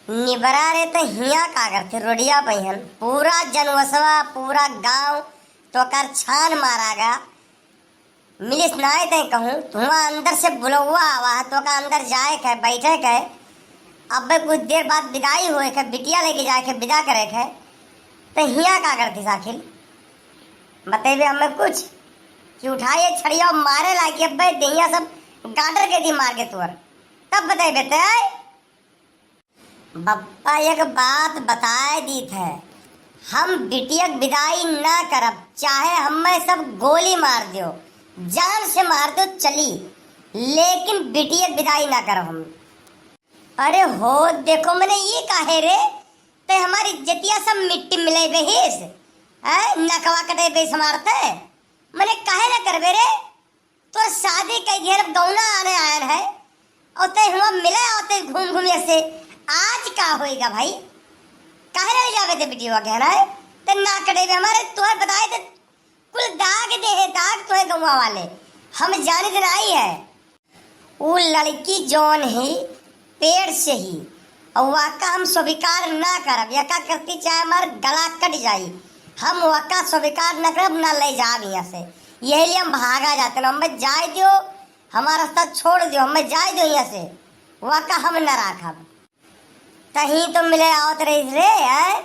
निबरा रे तो हिया का करते रोडिया पहिन पूरा जनवसवा पूरा गांव तो कर छान मारागा मिलिस नाय ते कहूँ तुआ अंदर से बुलवा आवा तो का अंदर जाए के बैठे के अब कुछ देर बाद विदाई हुए के बिटिया लेके जाए के विदा करे के तो हिया का करती साखिल बतेबे हमें कुछ कि उठाए छड़िया मारे लाके अब दहिया सब गाडर के दी मार के तोर तब बतेबे ते बप्पा एक बात बताए दी थे हम बिटिया विदाई ना करब चाहे हमें सब गोली मार दियो जान से मार दो चली लेकिन बिटिया विदाई ना करब हम। अरे हो देखो मैंने ये काहे रे ते हमारी इज्जतिया सब मिट्टी मिले बेहिस है नकवा कटे बेस मारते मैंने काहे ना करबे रे तो शादी के घेर गौना आने आयल है और ते हम मिले और घूम घूम ऐसे आज का होएगा भाई काहे ले जावे ते बिटिया कहना है ते ना कटे हमारे तोहे बताए ते कुल दाग दे है दाग तोहे गौवा वाले हम जाने दिन आई है वो लड़की जौन ही पेड़ से ही और वाका हम स्वीकार ना करब यका करती चाहे हमार गला कट जाई हम वाका स्वीकार न करब ना ले जाब यहाँ से यही लिए हम भागा जाते हैं हमें जाए दो हमारा रास्ता छोड़ दो हमें जाए दो यहाँ से वाका हम न राखब तही तो मिले आवत रही रे है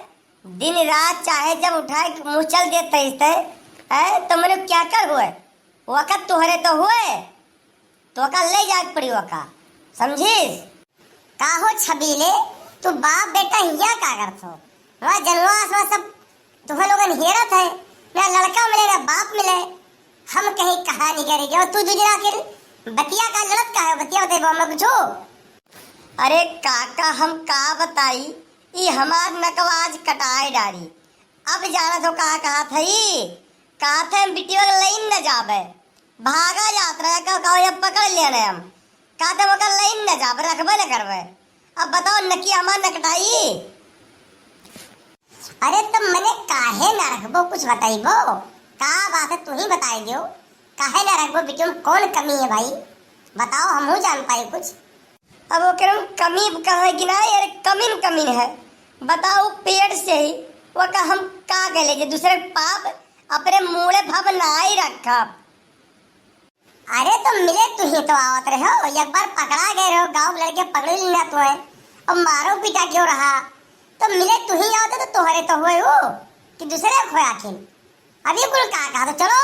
दिन रात चाहे जब उठाए मुँह चल देते है तो मैंने क्या कर हुए वक़्त तुहरे तो हुए तो वक़्त ले जाके पड़ी वक़्त समझिस काहो छबीले तू बाप बेटा हिया का करथो वह जनवास में सब तुहे लोगन हेरत है ना लड़का मिले ना बाप मिले हम कहीं कहानी करेंगे और तू दूसरा फिर बतिया का लड़त का है बतिया दे मैं पूछो। अरे काका हम का बताई ये हमार नकवाज कटाए डारी अब जाना तो कहा था बिटिया लाइन न जाबे भागा जात रहे का पकड़ लेने हम कहते मगर लाइन न जाबे रखबे न करबे अब बताओ नकी हमार नकटाई। अरे तुम मैंने काहे न रखबो कुछ बताइबो का बात है तू ही बताई दियो काहे न रखबो बिटिया में कौन कमी है भाई बताओ हम हो जान पाए कुछ। अब वो कह कमी कहे कि ना यार कमी है बताओ पेड़ से ही वो का हम का कह ले दूसरे पाप अपने मुड़े भव ना ही रखा। अरे तो मिले तू ही तो आवत रहे हो एक बार पकड़ा गए रहो गांव लड़के पकड़ लेना तो है और मारो पीटा क्यों रहा तो मिले तू ही आवते तो तोहरे तो हुए हो कि दूसरे खोए आखिर अभी कुल का कहा तो चलो।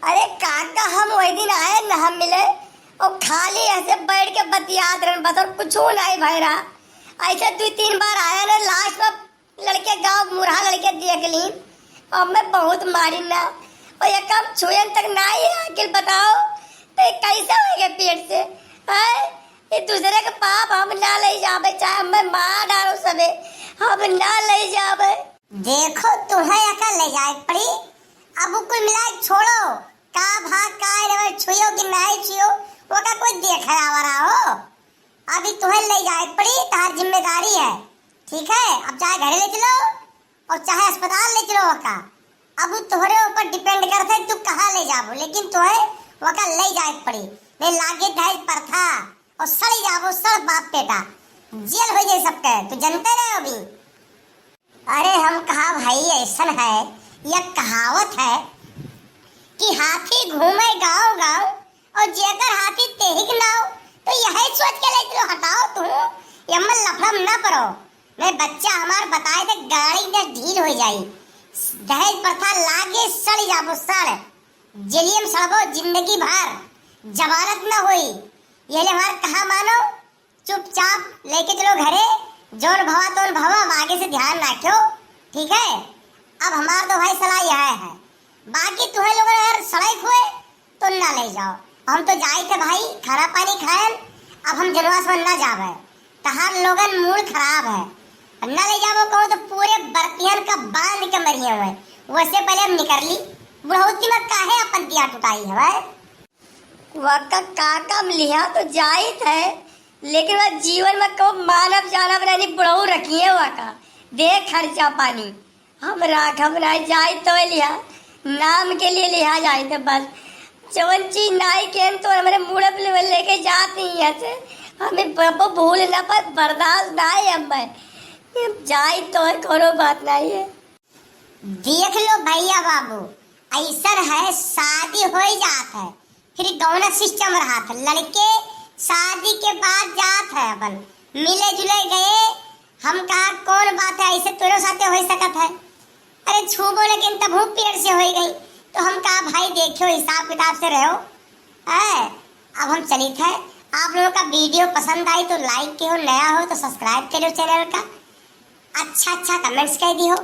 अरे काका हम वही दिन आए न हम मिले और खाली ऐसे बैठ के बतियात रहे बस और कुछ नहीं भाई रहा ऐसे 2-3 बार आया ना लास्ट में लड़के गांव मुरहा लड़के देख ली और मैं बहुत मारी ना और ये कम छुएन तक ना ही आखिर बताओ तो कैसे होएगा पेट से है ये दूसरे के पाप हम ना ले जावे चाहे हमें मार डालो सबे हम ना ले जावे। देखो तुम्हें अकल ले जाए पड़ी अब कुल मिला छोड़ो का भाग का रे छुयो कि नहीं छुयो वो का कोई देख रहा हो अभी तुम्हें ले जाए पड़ी तार जिम्मेदारी है ठीक है। अब चाहे घरे ले चलो और चाहे अस्पताल ले चलो वका अब तुम्हारे ऊपर डिपेंड करता है तू कहाँ ले जाओ लेकिन तुम्हें वका ले जाए पड़ी नहीं लागे दहेज पर था और सड़ी जाओ सड़ बाप बेटा जेल हो जाए सबके तो जनते रहे अभी। अरे हम कहा भाई ऐसा है यह कहावत है कि हाथी घूमे गांव गांव और जेकर हाथी तेहिक नाव तो यही सोच के ले चलो हटाओ तुम यमल लफड़म ना पड़ो मैं बच्चा हमार बताए थे गाड़ी में ढील हो जाई दहेज प्रथा लागे सड़ जाबो सड़ जेलियम सड़बो जिंदगी भर जमानत न होई ये ले हमार कहा मानो चुपचाप लेके चलो घरे जोन भवा तोन भवा आगे से ध्यान रखो ठीक है। अब हमार तो भाई सलाह यह है बाकी तुम्हें लोग अगर सड़ाई खोए तो ना ले जाओ हम तो जाए थे भाई खाना पानी खाए अब हम जनवास में ना जावे तहार लोगन मूड खराब है ना ले जाओ कहो तो पूरे बर्तियन का बांध के मरिए हुए वैसे पहले हम निकल ली बुढ़ौती में काहे अपन दिया टुटाई है भाई वक्का काका लिया तो जायत है लेकिन वह जीवन में को मानव जानव नहीं बुढ़ऊ रखी है वक्का दे खर्चा पानी हम राखब ना जाए तो लिया नाम के लिए लिया जाए तो बस जवन चीज नाई के तो हमारे मुड़प लेके जाती है से हमें बाबू भूल ना पर बर्दाश्त ना है हमें जाए तो है कोनो बात नहीं है। देख लो भैया बाबू, ऐसा है शादी हो ही जात है, फिर गौना सिस्टम रहा था, लड़के शादी के बाद जात है अपन मिले जुले गए। हम कहा कौन बात है ऐसे तोरो साथे हो सकत है, अरे छूबो लेकिन तब पेड़ से हो गई। तो हम कहा भाई देखियो हिसाब किताब से रहो है। अब हम चली थे, आप लोगों का वीडियो पसंद आई तो लाइक करो, नया हो तो सब्सक्राइब करो चैनल का, अच्छा अच्छा कमेंट्स कह दियो।